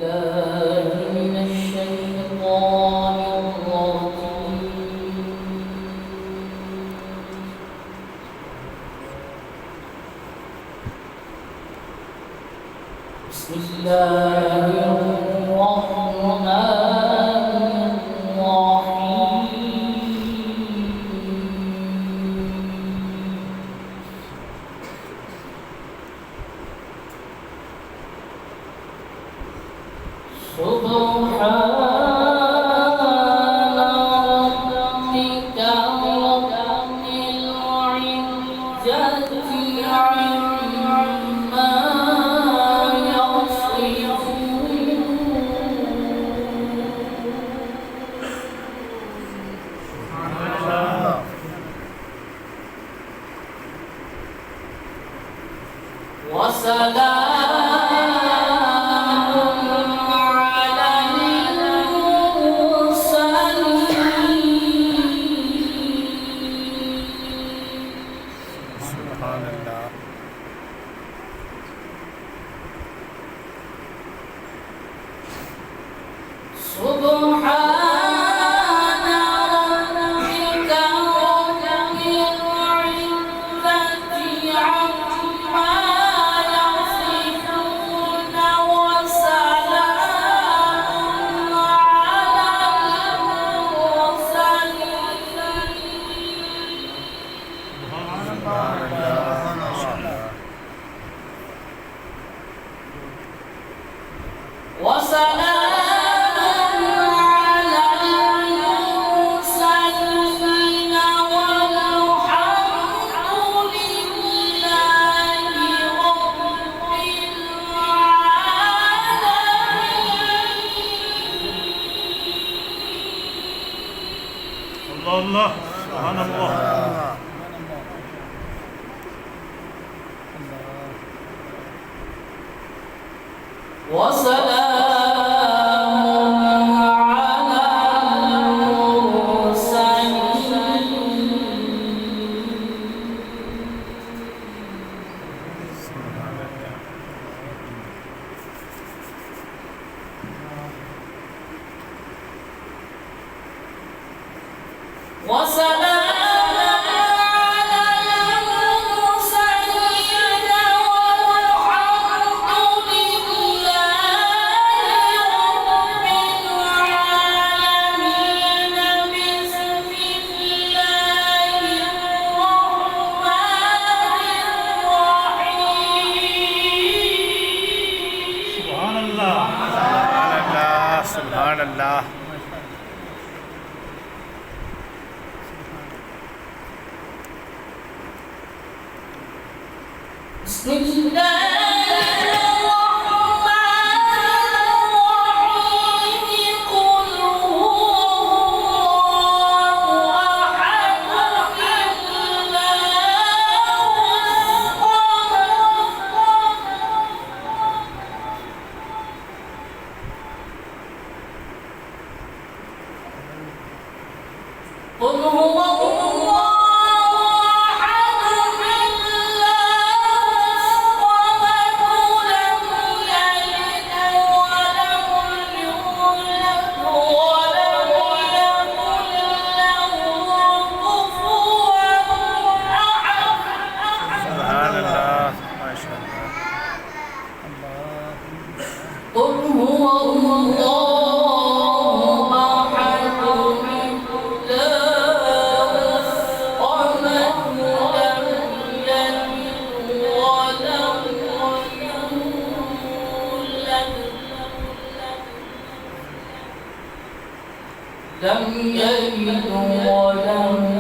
بالله من الشيطان الرجيم. بسم الله الرحمن الرحيم. سبحان ربك رب العزة عما يصفون وسلام على المرسلين. سبحان الله. سبحان ربك رب العزة عما يصفون وسلام على المرسلين. وسلام الله سبحان الله. وسلام على المرسلين. وسلام سبحان الله. بسم الله الرحمن الرحيم. قل هو الله أحد قل هو الله قل هو الله أحد لا صمد لم يلد ولم يولد لم يلد ولم